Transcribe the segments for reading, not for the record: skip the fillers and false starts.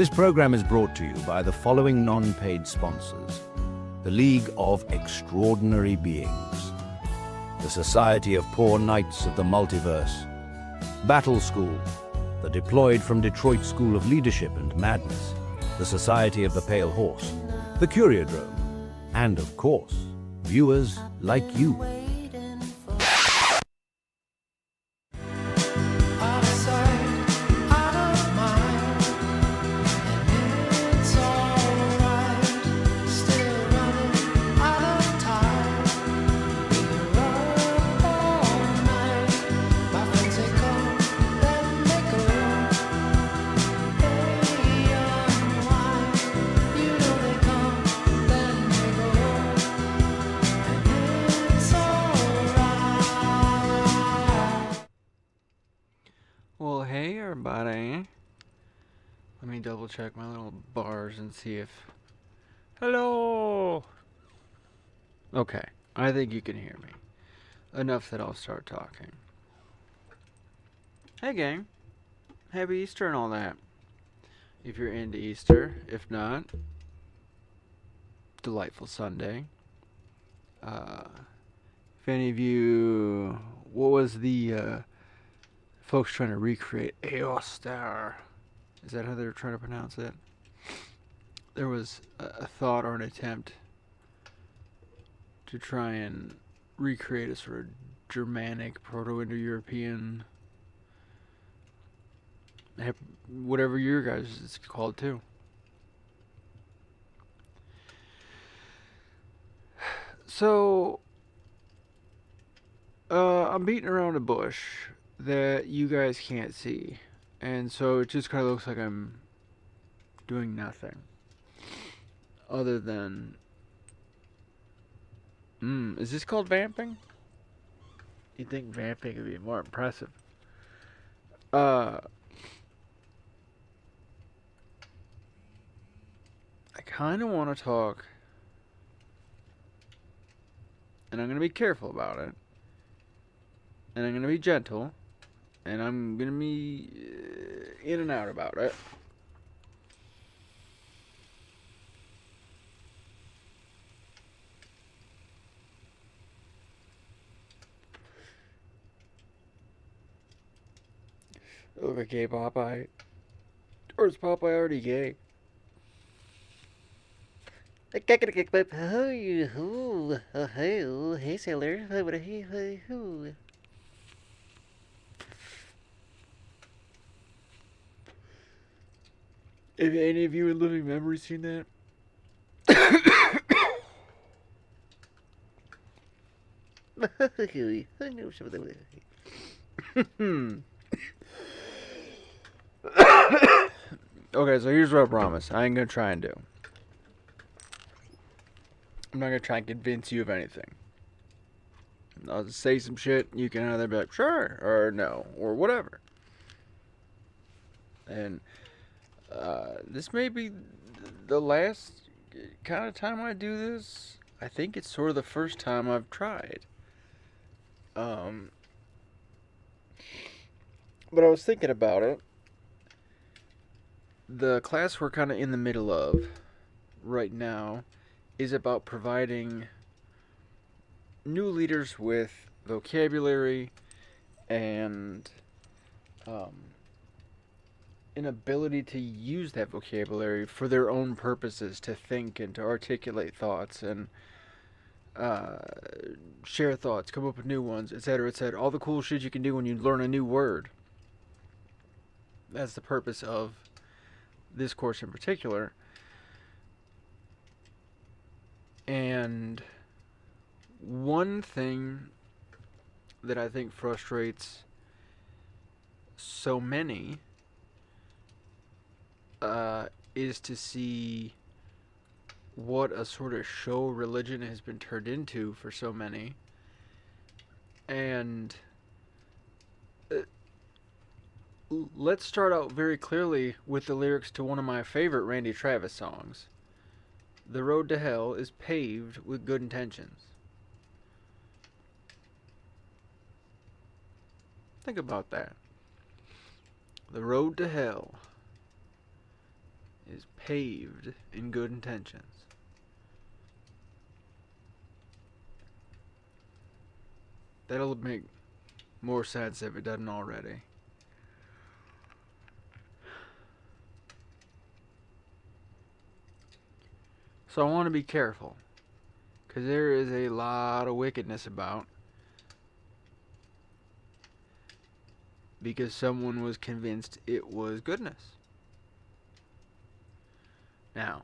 This program is brought to you by the following non-paid sponsors: the League of Extraordinary Beings, the Society of Poor Knights of the Multiverse, Battle School, the Deployed from Detroit School of Leadership and Madness, the Society of the Pale Horse, the Curiodrome, and of course, viewers like you. Well, hey everybody. Let me double check my little bars and see if... Hello! Okay, I think you can hear me. Enough that I'll start talking. Hey gang. Happy Easter and all that. If you're into Easter. If not, delightful Sunday. If any of you... What was the... folks trying to recreate Eostar. Is that how they're trying to pronounce it? There was a thought or an attempt to try and recreate a sort of Germanic, Proto-Indo-European, whatever your guys is called too. So, I'm beating around a bush that you guys can't see, and so it just kind of looks like I'm doing nothing other than is this called vamping? You'd think vamping would be more impressive. I kind of want to talk, and I'm going to be careful about it, and I'm going to be gentle, and I'm going to be in and out about it. Okay, Popeye. Or is Popeye already gay? Hey, sailor. Have any of you in living memory seen that? Okay, so here's what I promise. I ain't gonna try and do. I'm not gonna try and convince you of anything. I'll just say some shit, you can either be like, sure, or no, or whatever. And this may be the last kind of time I do this. I think it's sort of the first time I've tried. But I was thinking about it. The class we're kind of in the middle of right now is about providing new leaders with vocabulary and an ability to use that vocabulary for their own purposes, to think and to articulate thoughts and share thoughts, come up with new ones, etc., etc. All the cool shit you can do when you learn a new word. That's the purpose of this course in particular. And one thing that I think frustrates so many is to see what a sort of show religion has been turned into for so many. And let's start out very clearly with the lyrics to one of my favorite Randy Travis songs. The road to hell is paved with good intentions. Think about that. The road to hell is paved in good intentions. That'll make more sense if it doesn't already. So I want to be careful, because there is a lot of wickedness about, because someone was convinced it was goodness. Now,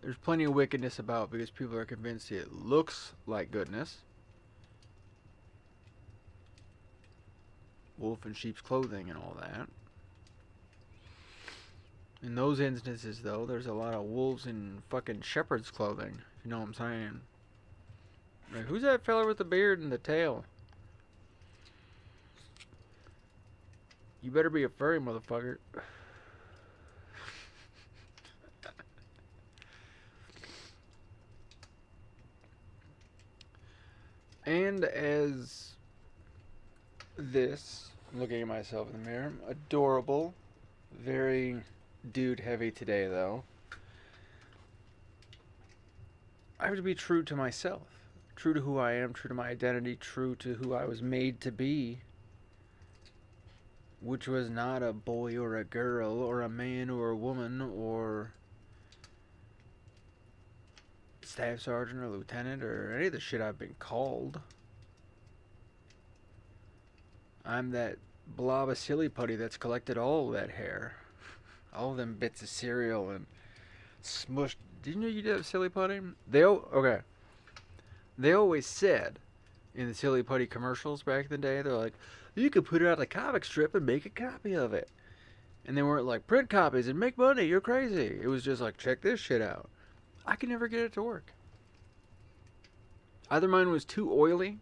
there's plenty of wickedness about because people are convinced it looks like goodness. Wolf in sheep's clothing and all that. In those instances, though, there's a lot of wolves in fucking shepherd's clothing. If you know what I'm saying. Like, who's that fella with the beard and the tail? You better be a furry, motherfucker. And as this, looking at myself in the mirror, adorable, very dude heavy today though. I have to be true to myself, true to who I am, true to my identity, true to who I was made to be, which was not a boy or a girl or a man or a woman or staff sergeant or lieutenant or any of the shit I've been called. I'm that blob of silly putty that's collected all that hair. All them bits of cereal and smushed. Did you know you did have silly putty? They always said in the silly putty commercials back in the day, they're like, you could put it on a comic strip and make a copy of it. And they weren't like, print copies and make money, you're crazy. It was just like, check this shit out. I could never get it to work. Either mine was too oily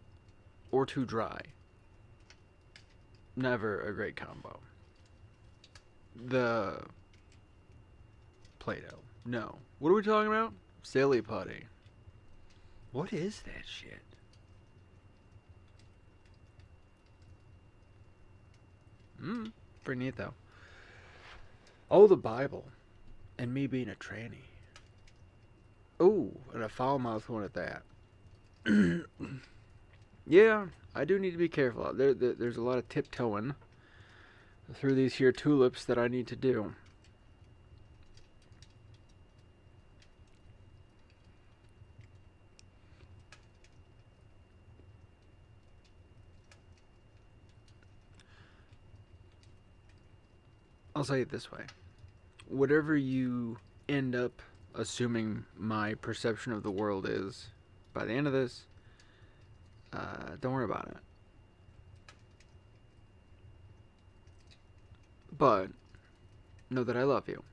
or too dry. Never a great combo. The Play-Doh. No. What are we talking about? Silly putty. What is that shit? Pretty neat though. Oh, the Bible. And me being a tranny. Oh, and a foul-mouthed one at that. Yeah, I do need to be careful. There's a lot of tiptoeing through these here tulips that I need to do. I'll say it this way. Whatever you end up assuming my perception of the world is, by the end of this, don't worry about it. But know that I love you.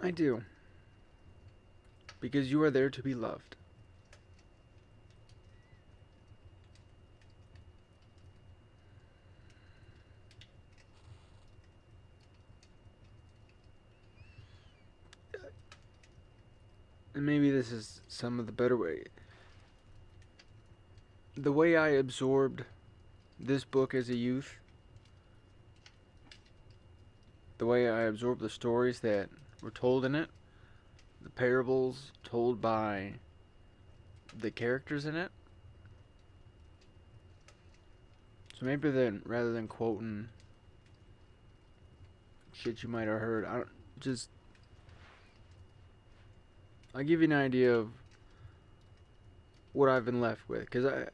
I do. Because you are there to be loved. And maybe this is some of the better way. The way I absorbed this book as a youth, the way I absorbed the stories that were told in it, the parables told by the characters in it. So maybe then, rather than quoting shit you might have heard, I'll give you an idea of what I've been left with. Because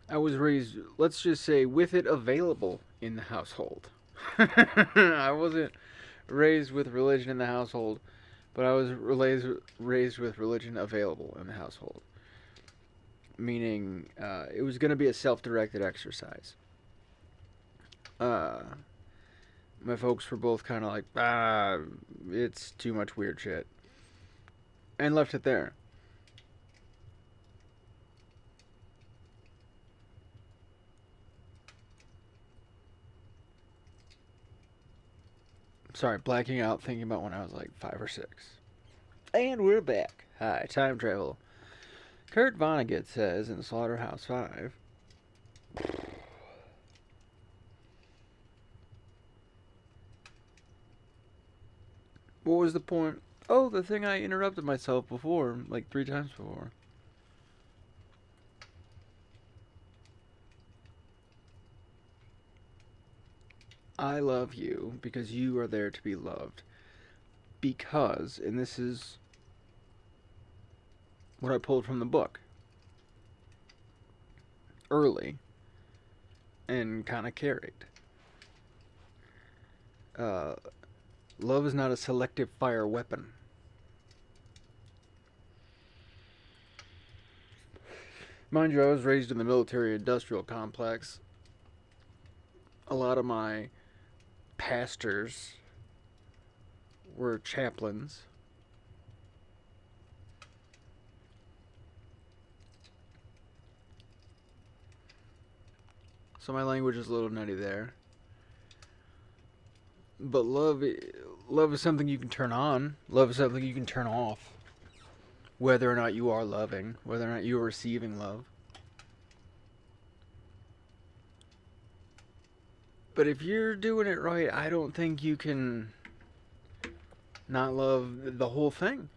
I was raised, let's just say, with it available in the household. I wasn't raised with religion in the household, but I was raised with religion available in the household. Meaning, it was going to be a self-directed exercise. My folks were both kind of like, it's too much weird shit. And left it there. Sorry, blacking out, thinking about when I was like 5 or 6. And we're back. Hi, time travel. Kurt Vonnegut says in Slaughterhouse-Five, what was the point? Oh, the thing I interrupted myself before, like 3 times before. I love you because you are there to be loved. Because, and this is what I pulled from the book early and kind of carried. Love is not a selective fire weapon. Mind you, I was raised in the military-industrial complex. A lot of my pastors were chaplains. So my language is a little nutty there. But love is something you can turn on. Love is something you can turn off. Whether or not you are loving, whether or not you are receiving love. But if you're doing it right, I don't think you can not love the whole thing.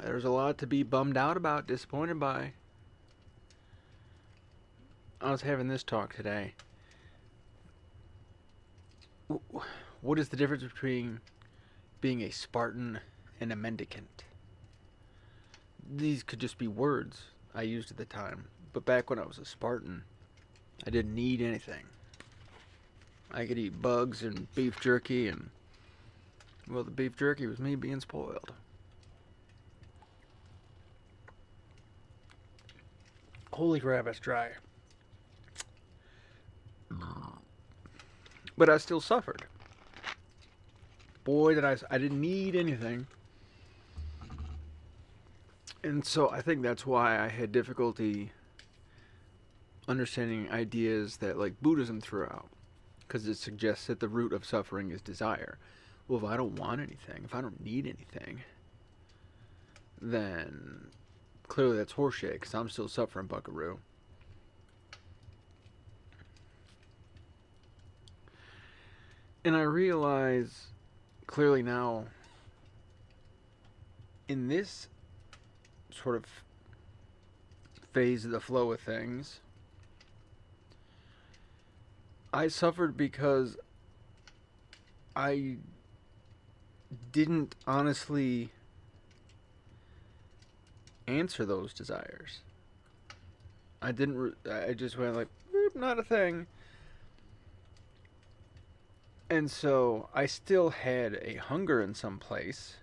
There's a lot to be bummed out about, disappointed by. I was having this talk today. What is the difference between being a Spartan and a mendicant? These could just be words I used at the time. But back when I was a Spartan, I didn't need anything. I could eat bugs and beef jerky, and, well, the beef jerky was me being spoiled. Holy crap, it's dry. But I still suffered. Boy, did I didn't need anything. And so I think that's why I had difficulty understanding ideas that, like, Buddhism threw out. Because it suggests that the root of suffering is desire. Well, if I don't want anything, if I don't need anything, then clearly that's horseshit, because I'm still suffering, buckaroo. And I realize clearly now, in this sort of phase of the flow of things, I suffered because I didn't honestly answer those desires. I just went like, not a thing. And so I still had a hunger in some place.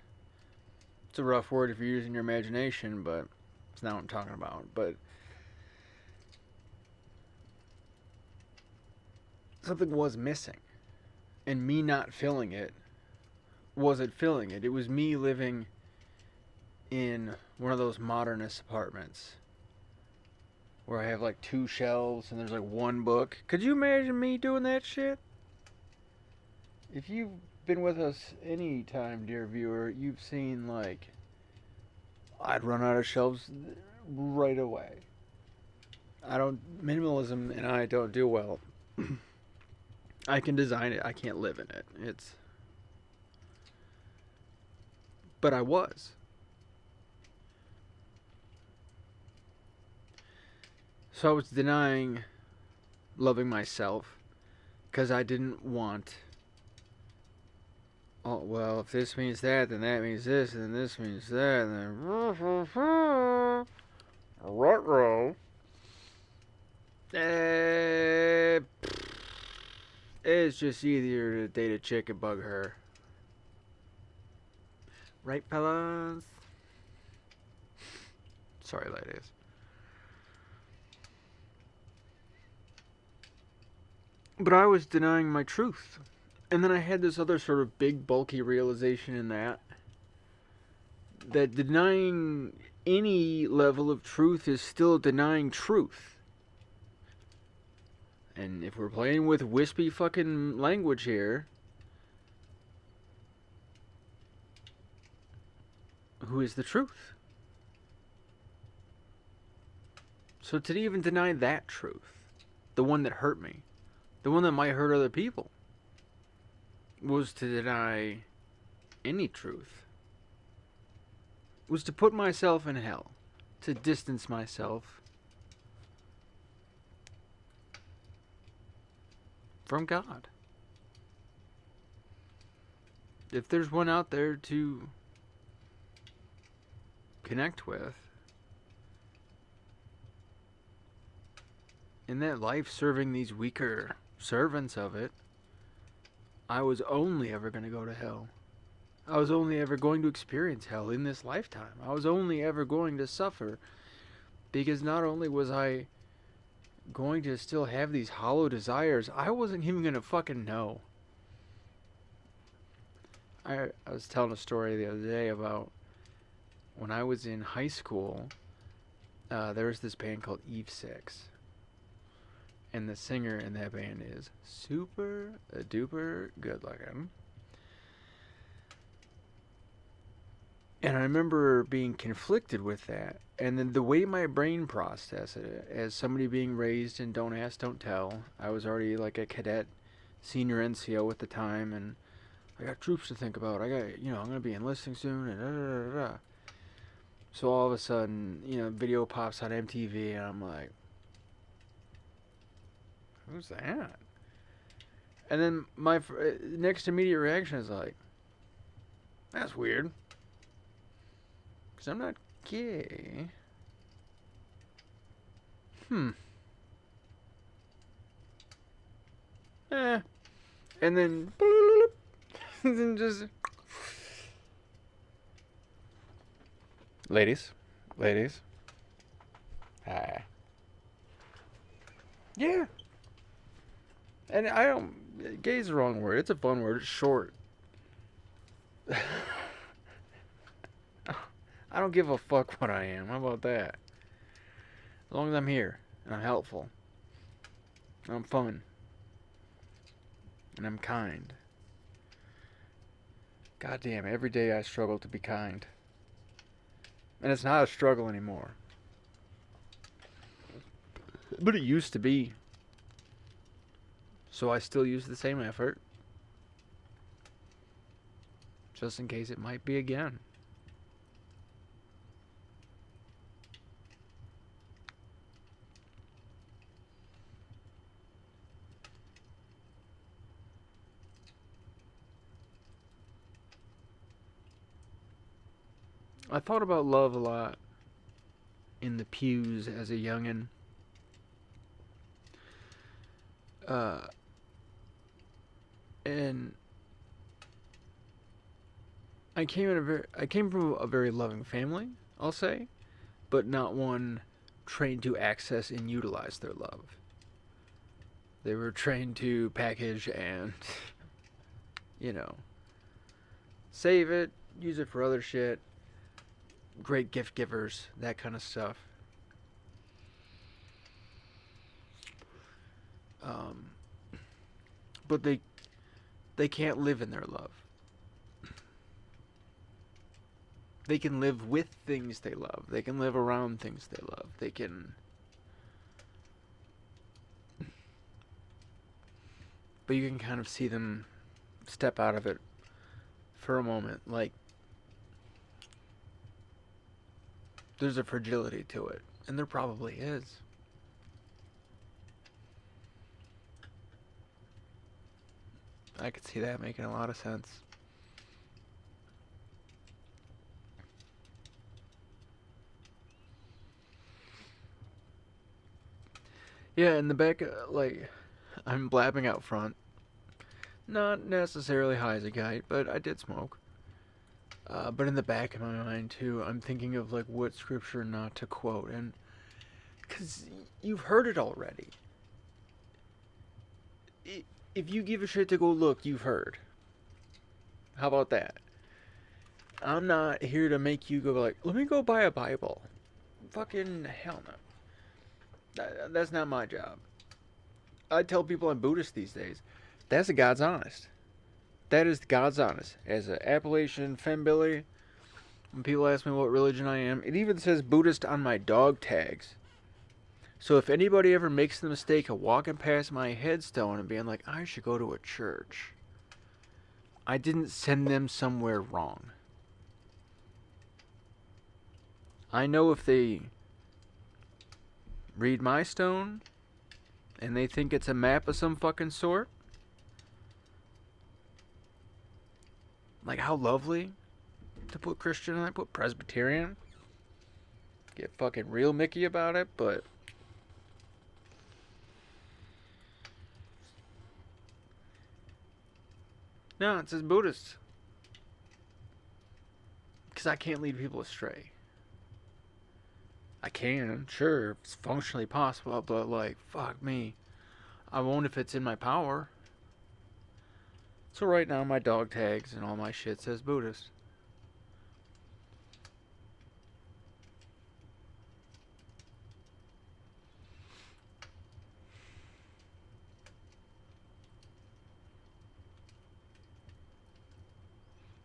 It's a rough word if you're using your imagination, but it's not what I'm talking about. But something was missing. And me not filling it wasn't filling it. It was me living in one of those modernist apartments where I have like 2 shelves and there's like 1 book. Could you imagine me doing that shit? If you've been with us any time, dear viewer, you've seen, like, I'd run out of shelves right away. Minimalism and I don't do well. I can design it, I can't live in it. But I was. So I was denying loving myself because I didn't want, oh, well, if this means that, then that means this, and then this means that, and then ruh-roh. It's just easier to date a chick and bug her. Right, fellas? Sorry, ladies. But I was denying my truth. And then I had this other sort of big, bulky realization in that denying any level of truth is still denying truth. And if we're playing with wispy fucking language here, who is the truth? So to even deny that truth, the one that hurt me, the one that might hurt other people, was to deny any truth. Was to put myself in hell, to distance myself from God. If there's one out there to connect with, in that life serving these weaker servants of it, I was only ever going to go to hell. I was only ever going to experience hell in this lifetime. I was only ever going to suffer, because not only was I going to still have these hollow desires, I wasn't even going to fucking know. I was telling a story the other day about when I was in high school, there was this band called Eve 6. And the singer in that band is super duper good looking. And I remember being conflicted with that. And then the way my brain processed it, as somebody being raised in don't ask, don't tell. I was already like a cadet, senior NCO at the time, and I got troops to think about. I'm going to be enlisting soon, and da-da-da-da-da. So all of a sudden, video pops on MTV, and I'm like, who's that? And then my next immediate reaction is like, that's weird. Because I'm not gay. And then, and then just, ladies. Hi. Yeah. And I don't, gay is the wrong word. It's a fun word. It's short. I don't give a fuck what I am. How about that? As long as I'm here and I'm helpful, and I'm fun, and I'm kind. Goddamn, every day I struggle to be kind. And it's not a struggle anymore. But it used to be. So I still use the same effort, just in case it might be again. I thought about love a lot in the pews as a youngin'. And I came from a very loving family, I'll say, but not one trained to access and utilize their love. They were trained to package and, save it, use it for other shit, great gift givers, that kind of stuff. But they can't live in their love. They can live with things they love. They can live around things they love. They can... But you can kind of see them step out of it for a moment. Like, there's a fragility to it. And there probably is. I could see that making a lot of sense. Yeah, in the back, I'm blabbing out front. Not necessarily high as a kite, but I did smoke. But in the back of my mind, too, I'm thinking of, what scripture not to quote. And, because you've heard it already. If you give a shit to go look, you've heard. How about that? I'm not here to make you go let me go buy a Bible. Fucking hell no. That's not my job. I tell people I'm Buddhist these days. That's the God's honest. That is God's honest. As an Appalachian fembilly, when people ask me what religion I am, it even says Buddhist on my dog tags. So if anybody ever makes the mistake of walking past my headstone and being like, I should go to a church, I didn't send them somewhere wrong. I know if they read my stone and they think it's a map of some fucking sort, like how lovely to put Christian on it, put Presbyterian, get fucking real Mickey about it, but no, it says Buddhist. Because I can't lead people astray. I can, sure, it's functionally possible, but like, fuck me. I won't if it's in my power. So right now my dog tags and all my shit says Buddhist.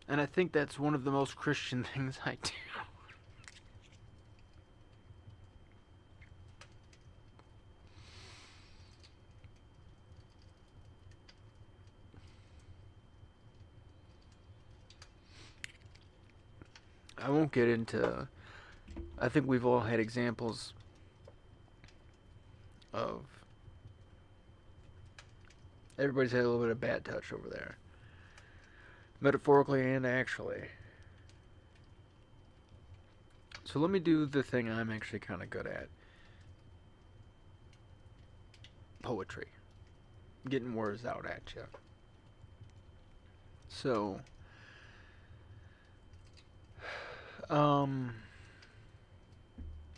And I think that's one of the most Christian things I do. I won't get into... I think we've all had examples of... Everybody's had a little bit of bad touch over there. Metaphorically and actually. So let me do the thing I'm actually kind of good at. Poetry. Getting words out at you. So...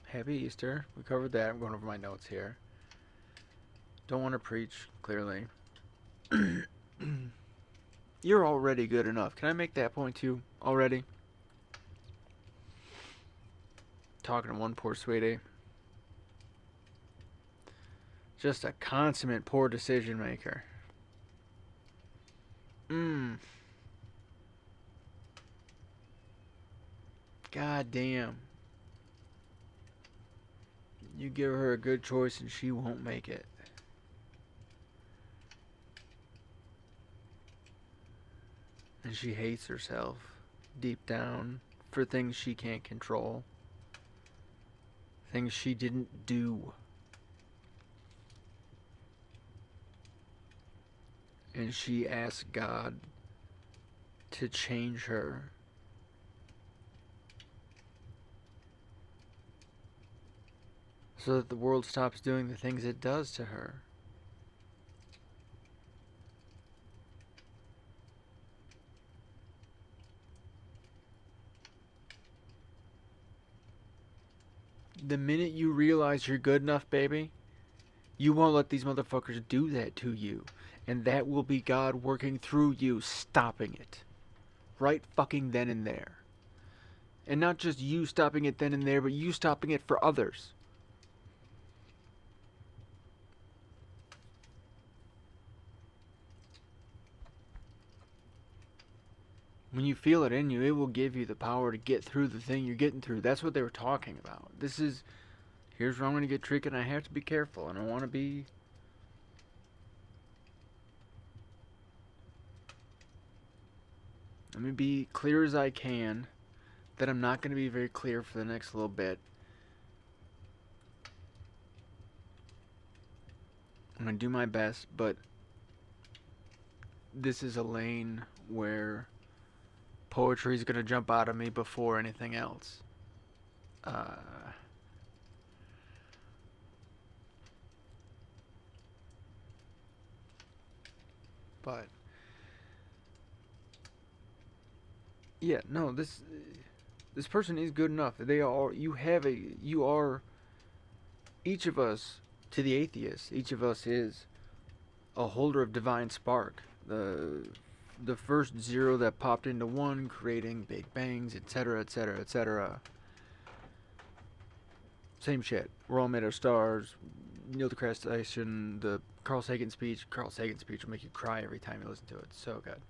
Happy Easter. We covered that. I'm going over my notes here. Don't want to preach, clearly. You're already good enough. Can I make that point too? Already? Talking to one poor sweetie. Just a consummate poor decision maker. God damn. You give her a good choice and she won't make it. And she hates herself deep down for things she can't control. Things she didn't do. And she asks God to change her. So that the world stops doing the things it does to her. The minute you realize you're good enough, baby, you won't let these motherfuckers do that to you. And that will be God working through you, stopping it. Right fucking then and there. And not just you stopping it then and there, but you stopping it for others. When you feel it in you, it will give you the power to get through the thing you're getting through. That's what they were talking about. This is, here's where I'm going to get tricky, and I have to be careful, and I want to be... Let me be clear as I can, that I'm not going to be very clear for the next little bit. I'm going to do my best, but this is a lane where poetry is going to jump out of me before anything else. But yeah, no, this person is good enough. They are. You are. Each of us, to the atheist, each of us is a holder of divine spark. The first zero that popped into one, creating big bangs, etc., etc., etc. Same shit. We're all made of stars. Neil deGrasse Tyson, the Carl Sagan speech. Carl Sagan speech will make you cry every time you listen to it. It's so good.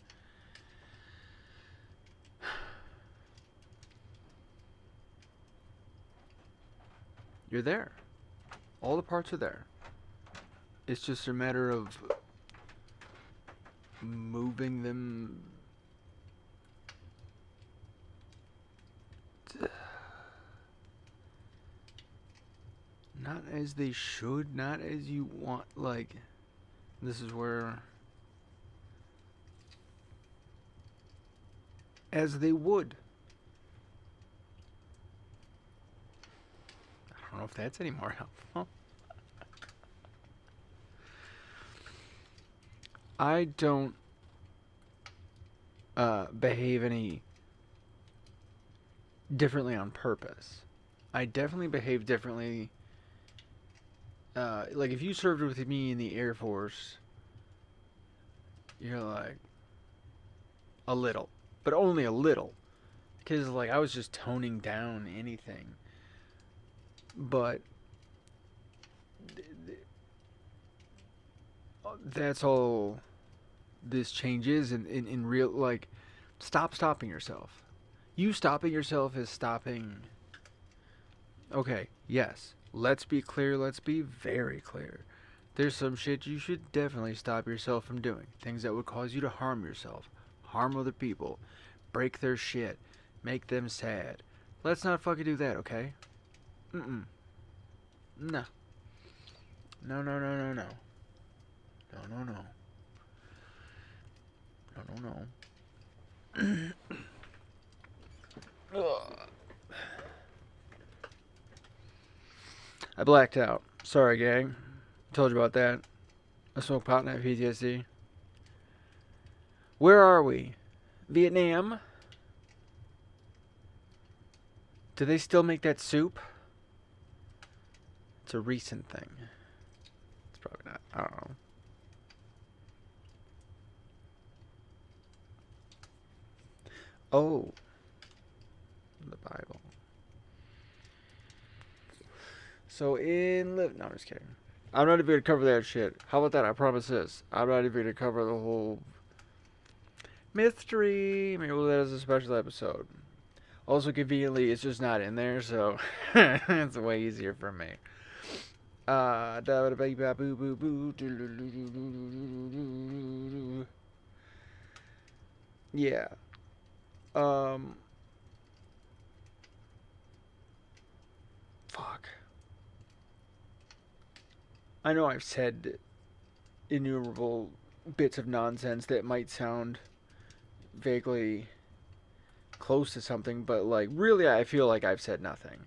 You're there. All the parts are there. It's just a matter of moving them not as they should, not as you want. Like, this is where, as they would. I don't know if that's any more helpful. I don't behave any differently on purpose. I definitely behave differently. Like, if you served with me in the Air Force, you're like, a little. But only a little. Because, like, I was just toning down anything. But that's all this change is in real, like, stop stopping yourself. You stopping yourself is stopping. Okay, yes, let's be clear, let's be very clear. There's some shit you should definitely stop yourself from doing. Things that would cause you to harm yourself, harm other people, break their shit, make them sad. Let's not fucking do that, okay? No. No, no, no, no, no. No, no, no. No, no, no. I blacked out. Sorry, gang. Told you about that. I smoke pot and I have PTSD. Where are we? Vietnam? Do they still make that soup? It's a recent thing. It's probably not. I don't know. Oh. The Bible. So in no, I'm just kidding. I'm not even gonna cover that shit. How about that? I promise this. I'm not even gonna cover the whole mystery. Maybe we'll do that as a special episode. Also, conveniently, it's just not in there, so it's way easier for me. Yeah. Fuck. I know I've said innumerable bits of nonsense that might sound vaguely close to something, but, like, really I feel like I've said nothing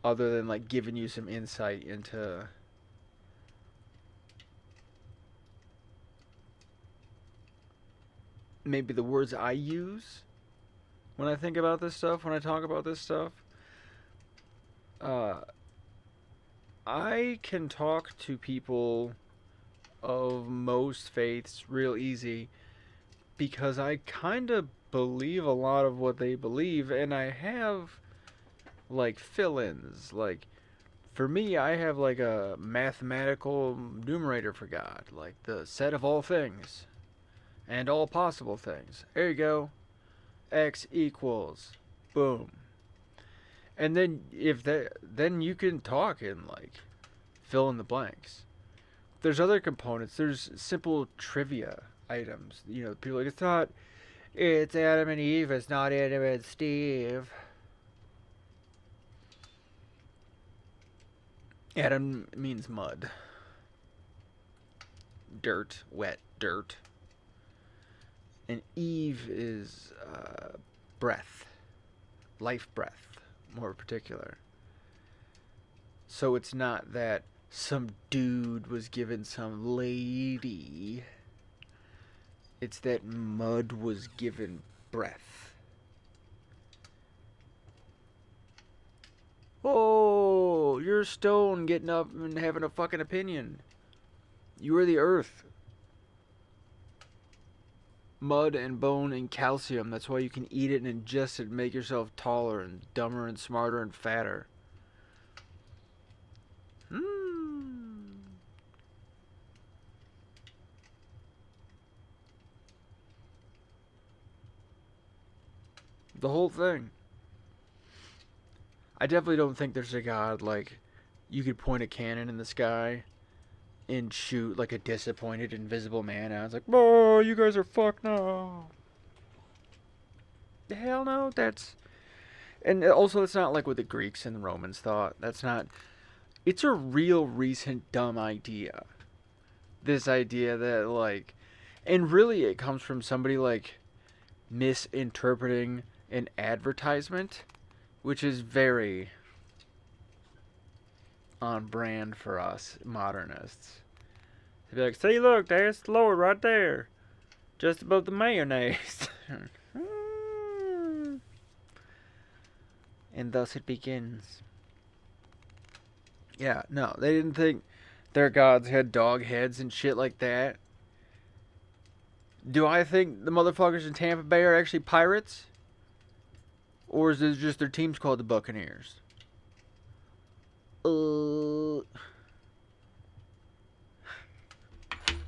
other than, like, giving you some insight into maybe the words I use when I think about this stuff, when I talk about this stuff. I can talk to people of most faiths real easy because I kind of believe a lot of what they believe, and I have, like, fill-ins. Like, for me, I have, like, a mathematical numerator for God, like the set of all things and all possible things. There you go. X equals. Boom. And then then you can talk and, like, fill in the blanks. There's other components. There's simple trivia items. You know, people are like, it's Adam and Eve, it's not Adam and Steve. Adam means mud. Dirt, wet dirt. And Eve is breath. Life breath. More particular. So it's not that some dude was given some lady. It's that mud was given breath. Oh, you're stone getting up and having a fucking opinion. You are the earth. Mud and bone and calcium. That's why you can eat it and ingest it and make yourself taller and dumber and smarter and fatter. The whole thing. I definitely don't think there's a God, like, you could point a cannon in the sky and shoot like a disappointed invisible man out. It's like, oh, you guys are fucked now. Hell no, that's... And also, it's not like what the Greeks and the Romans thought. That's not... It's a real recent dumb idea. This idea that, like... And really, it comes from somebody, like, misinterpreting an advertisement, which is very on brand for us modernists. They'd be like, see, look, there's the Lord right there, just above the mayonnaise. And thus it begins. Yeah, no, they didn't think their gods had dog heads and shit like that. Do I think the motherfuckers in Tampa Bay are actually pirates? Or is it just their team's called the Buccaneers?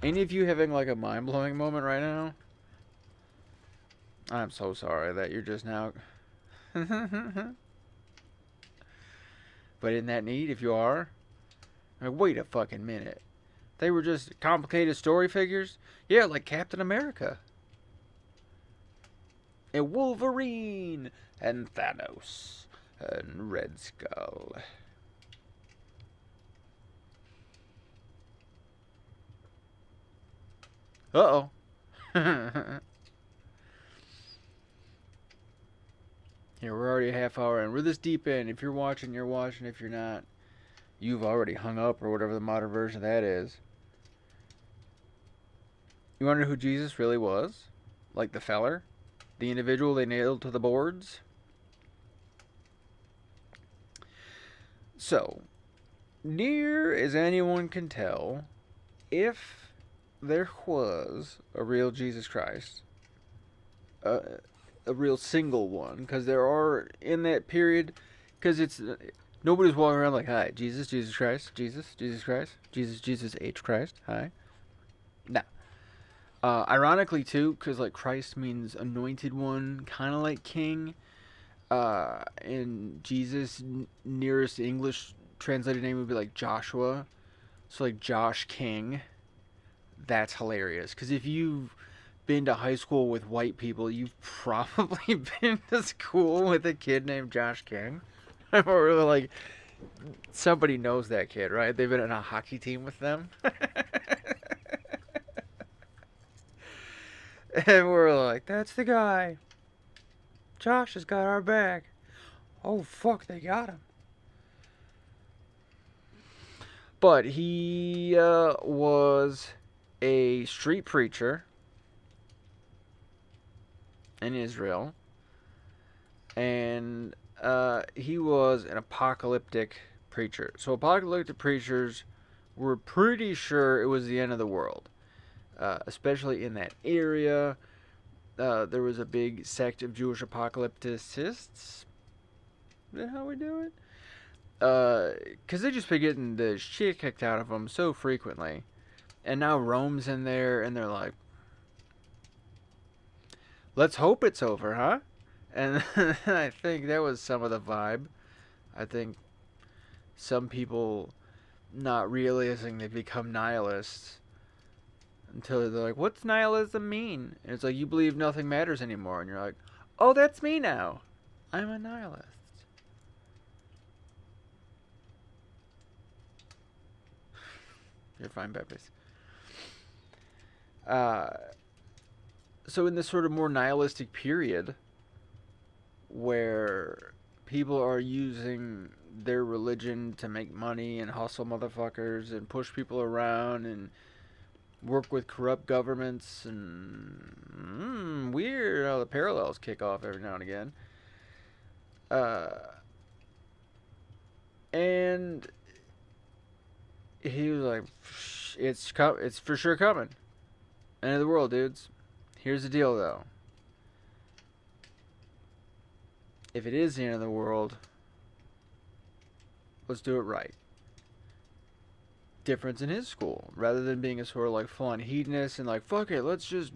Any of you having like a mind-blowing moment right now? I'm so sorry that you're just now... But isn't that neat if you are? Like, wait a fucking minute. They were just complicated story figures? Yeah, like Captain America. And Wolverine. And Thanos. And Red Skull. Uh-oh. Here, we're already a half hour in. We're this deep in. If you're watching, you're watching. If you're not, you've already hung up or whatever the modern version of that is. You wonder who Jesus really was? Like the feller? The individual they nailed to the boards? So, near as anyone can tell, if there was a real Jesus Christ, a real single one, because there are in that period, because it's nobody's walking around like, hi, Jesus, Jesus Christ, Jesus, Jesus Christ, Jesus, Jesus H Christ, hi. No. Ironically too, because like Christ means anointed one, kind of like king. And Jesus, nearest English translated name would be like Joshua, so like Josh King. That's hilarious, because if you've been to high school with white people, you've probably been to school with a kid named Josh King. Or like, somebody knows that kid, right? They've been in a hockey team with them. And we're like, that's the guy. Josh has got our back. Oh, fuck, they got him. But he was a street preacher in Israel. And he was an apocalyptic preacher. So apocalyptic preachers were pretty sure it was the end of the world. Especially in that area. There was a big sect of Jewish apocalypticists. Is that how we do it? Because they just been getting the shit kicked out of them so frequently. And now Rome's in there, and they're like, let's hope it's over, huh? And I think that was some of the vibe. I think some people not realizing they've become nihilists until they're like, what's nihilism mean? And it's like, you believe nothing matters anymore. And you're like, oh, that's me now. I'm a nihilist. You're fine, Peppers. So in this sort of more nihilistic period where people are using their religion to make money and hustle motherfuckers and push people around and work with corrupt governments and weird how the parallels kick off every now and again. And he was like, it's for sure coming. End of the world, dudes. Here's the deal, though. If it is the end of the world, let's do it right. Difference in his school. Rather than being a sort of like full-on hedonist and like, fuck it, let's just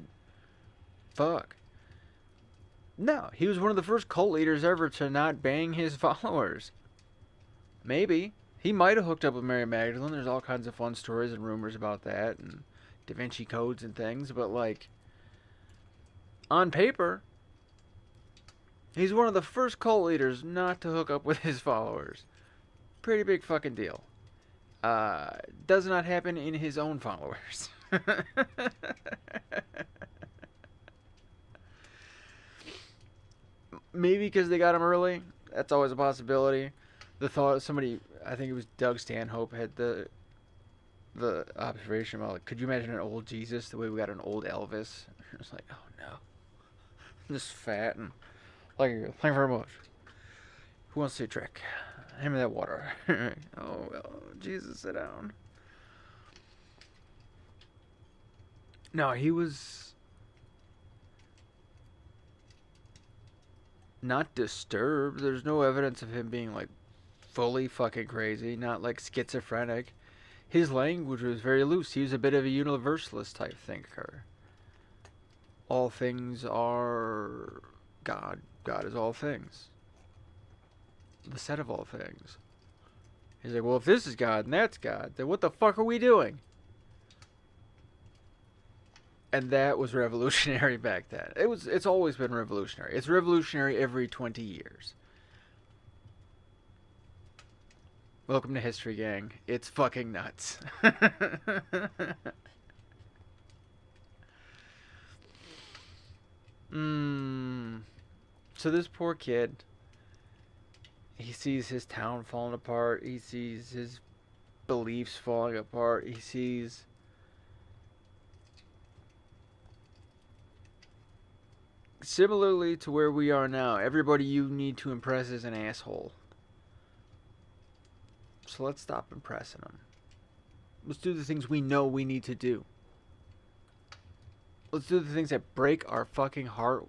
fuck. No, he was one of the first cult leaders ever to not bang his followers. Maybe. He might have hooked up with Mary Magdalene. There's all kinds of fun stories and rumors about that, and Da Vinci codes and things. But like, on paper, he's one of the first cult leaders not to hook up with his followers. Pretty big fucking deal. Does not happen in his own followers. Maybe because they got him early. That's always a possibility. The thought of somebody, I think it was Doug Stanhope, had the observation about, like, could you imagine an old Jesus the way we got an old Elvis? It's like, oh no. Just fat and thank you very much. Who wants to see a trick? Hand me that water. Oh, well, Jesus, sit down. No, he was not disturbed. There's no evidence of him being, like, fully fucking crazy, not, like, schizophrenic. His language was very loose. He was a bit of a universalist type thinker. All things are God. God is all things. The set of all things. He's like, well, if this is God and that's God, then what the fuck are we doing? And that was revolutionary back then. It's always been revolutionary. It's revolutionary every 20 years. Welcome to history, gang. It's fucking nuts. So this poor kid, he sees his town falling apart. He sees his beliefs falling apart. He sees similarly to where we are now, everybody you need to impress is an asshole. So let's stop impressing them. Let's do the things we know we need to do. Let's do the things that break our fucking heart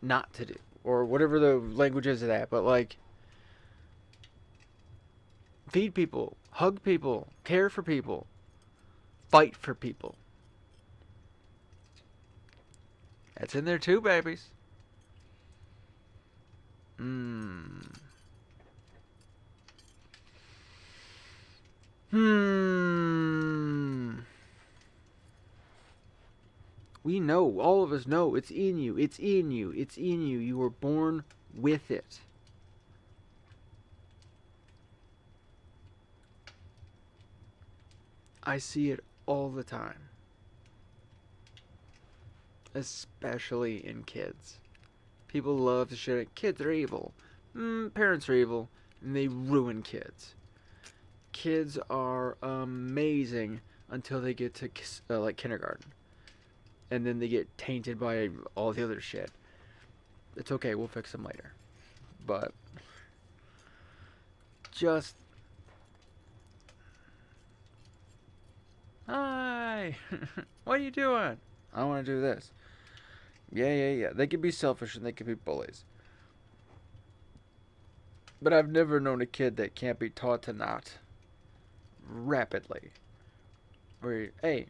not to do. Or whatever the language is of that. But like, feed people, hug people, care for people, fight for people. That's in there too, babies. We know, all of us know, it's in you, it's in you, it's in you. You were born with it. I see it all the time. Especially in kids. People love to shit at kids are evil. Parents are evil, and they ruin kids. Kids are amazing until they get to like kindergarten. And then they get tainted by all the other shit. It's okay, we'll fix them later. But just, hi, what are you doing? I want to do this. Yeah. They could be selfish and they could be bullies. But I've never known a kid that can't be taught to not. Rapidly. Where, hey,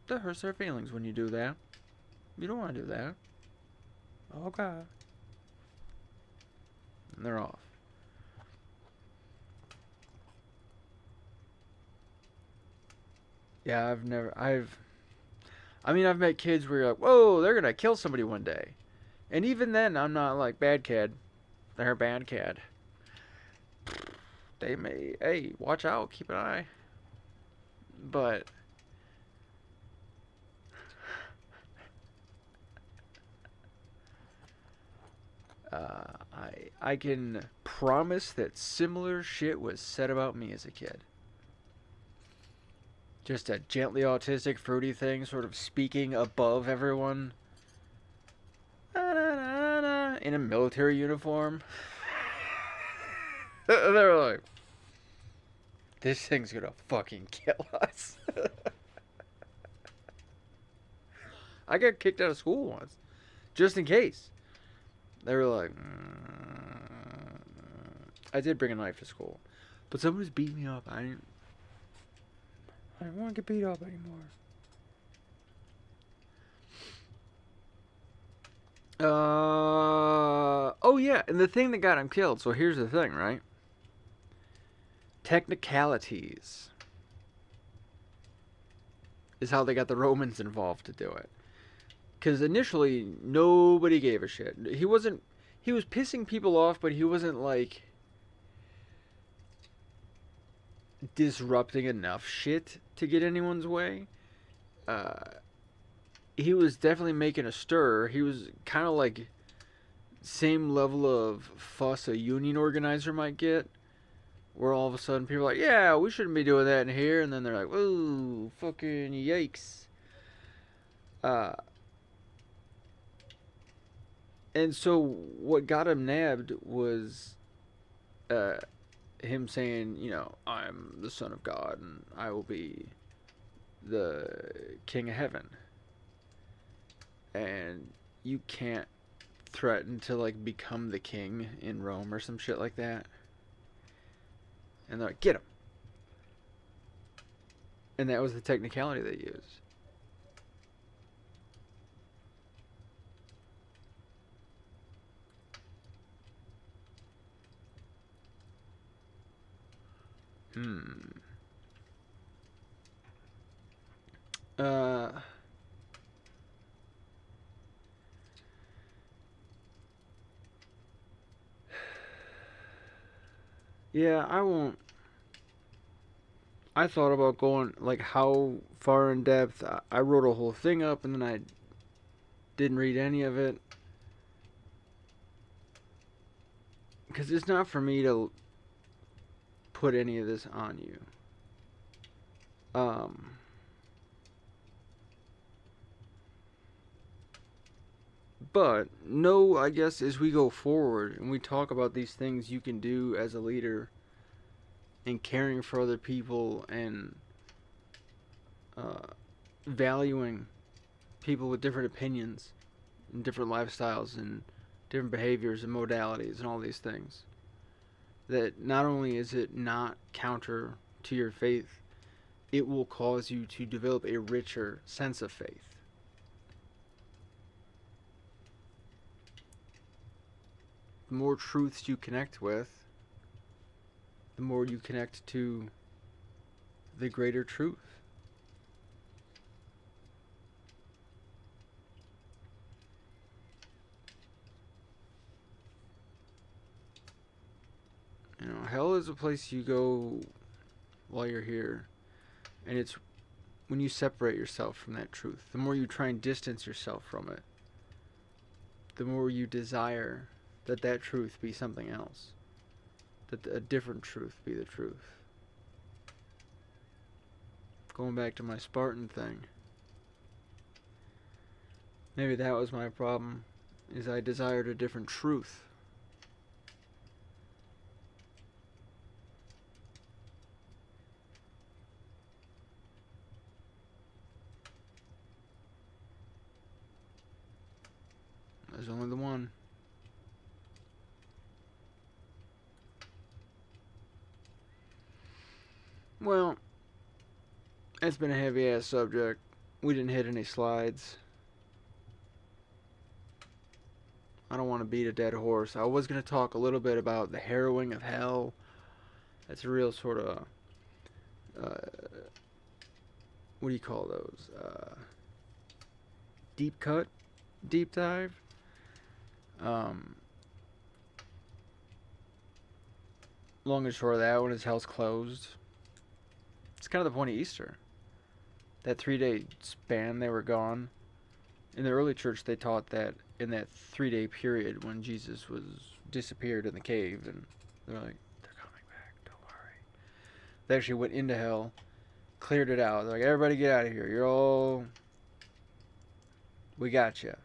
that hurts their feelings when you do that. You don't want to do that. Okay. And they're off. Yeah, I've met kids where you're like, whoa, they're gonna kill somebody one day. And even then, I'm not like, bad kid. They're a bad kid. They may, hey, watch out, keep an eye. But I can promise that similar shit was said about me as a kid. Just a gently autistic, fruity thing, sort of speaking above everyone. In a military uniform. They're like, this thing's gonna fucking kill us. I got kicked out of school once. Just in case. They were like, I did bring a knife to school. But someone was beating me up. I don't want to get beat up anymore. Oh yeah, and the thing that got him killed. So here's the thing, right? Technicalities is how they got the Romans involved to do it. Because initially, nobody gave a shit. He wasn't. He was pissing people off, but he wasn't like disrupting enough shit to get anyone's way. He was definitely making a stir. He was kind of like same level of fuss a union organizer might get, where all of a sudden people are like, yeah, we shouldn't be doing that in here, and then they're like, whoa, fucking yikes. And so what got him nabbed was him saying, you know, I'm the son of God and I will be the king of heaven. And you can't threaten to like become the king in Rome or some shit like that. And they're like, get him. And that was the technicality they used. Uh, yeah, I won't. I thought about going, like, how far in depth. I wrote a whole thing up and then I didn't read any of it. Because it's not for me to put any of this on you. But no, I guess as we go forward and we talk about these things you can do as a leader in caring for other people and valuing people with different opinions and different lifestyles and different behaviors and modalities and all these things, that not only is it not counter to your faith, it will cause you to develop a richer sense of faith. The more truths you connect with, the more you connect to the greater truth. You know, hell is a place you go while you're here, and it's when you separate yourself from that truth. The more you try and distance yourself from it, the more you desire that that truth be something else, that a different truth be the truth. Going back to my Spartan thing, maybe that was my problem, is I desired a different truth. There's only the one. Well, it's been a heavy ass subject. We didn't hit any slides. I don't want to beat a dead horse. I was going to talk a little bit about the harrowing of hell. That's a real sort of, what do you call those? Deep cut? Deep dive? Long and short of that one is hell's closed. It's kind of the point of Easter. That 3-day span they were gone. In the early church, they taught that in that 3-day period when Jesus was disappeared in the cave, and they're like, they're coming back, don't worry. They actually went into hell, cleared it out. They're like, everybody get out of here. You're all... We got you.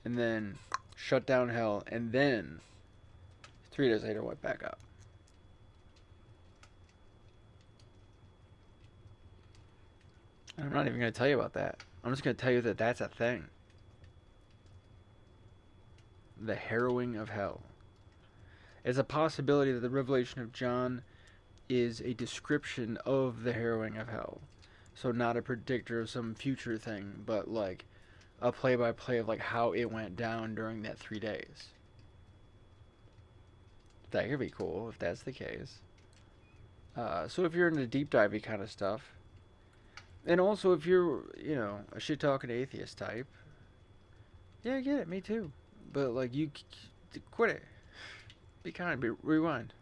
And then shut down hell, and then 3 days later went back up. I'm not even going to tell you about that. I'm just going to tell you that that's a thing. The harrowing of hell. It's a possibility that the revelation of John is a description of the harrowing of hell. So not a predictor of some future thing, but like a play-by-play of like how it went down during that 3 days. That could be cool if that's the case. So if you're into deep divey kind of stuff, and also if you're, you know, a shit talking atheist type, yeah, I get it, me too. But like you quit it. Be kind, rewind.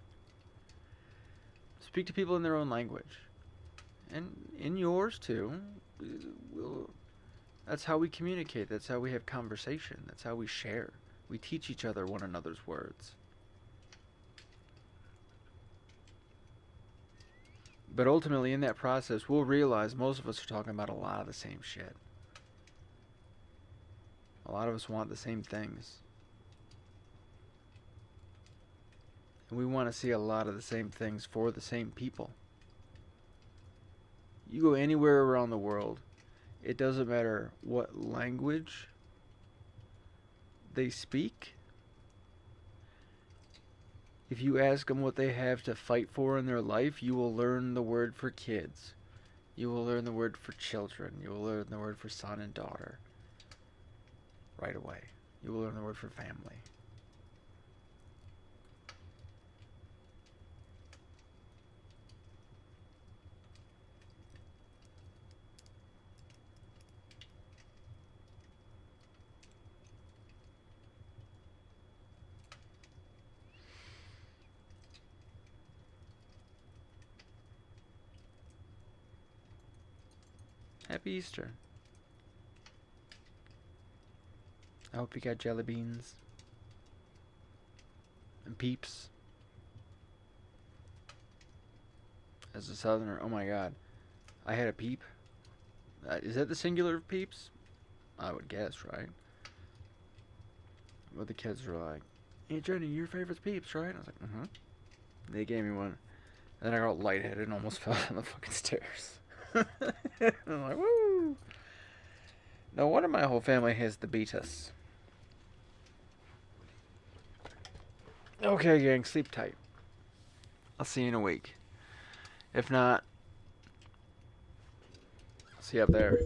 Speak to people in their own language. And in yours too. That's how we communicate. That's how we have conversation. That's how we share. We teach each other one another's words. But ultimately, in that process, we'll realize most of us are talking about a lot of the same shit. A lot of us want the same things. And we want to see a lot of the same things for the same people. You go anywhere around the world, it doesn't matter what language they speak. If you ask them what they have to fight for in their life, you will learn the word for kids. You will learn the word for children. You will learn the word for son and daughter. Right away. You will learn the word for family. Happy Easter. I hope you got jelly beans. And peeps. As a southerner, oh my god. I had a peep. Is that the singular of peeps? I would guess, right? But the kids were like, "Hey Jenny, your favorite's peeps, right?" I was like, "Mm-hmm." They gave me one. And then I got lightheaded and almost fell down the fucking stairs. I'm like, woo! No wonder my whole family has the beatus. Okay, gang, sleep tight. I'll see you in a week. If not, I'll see you up there.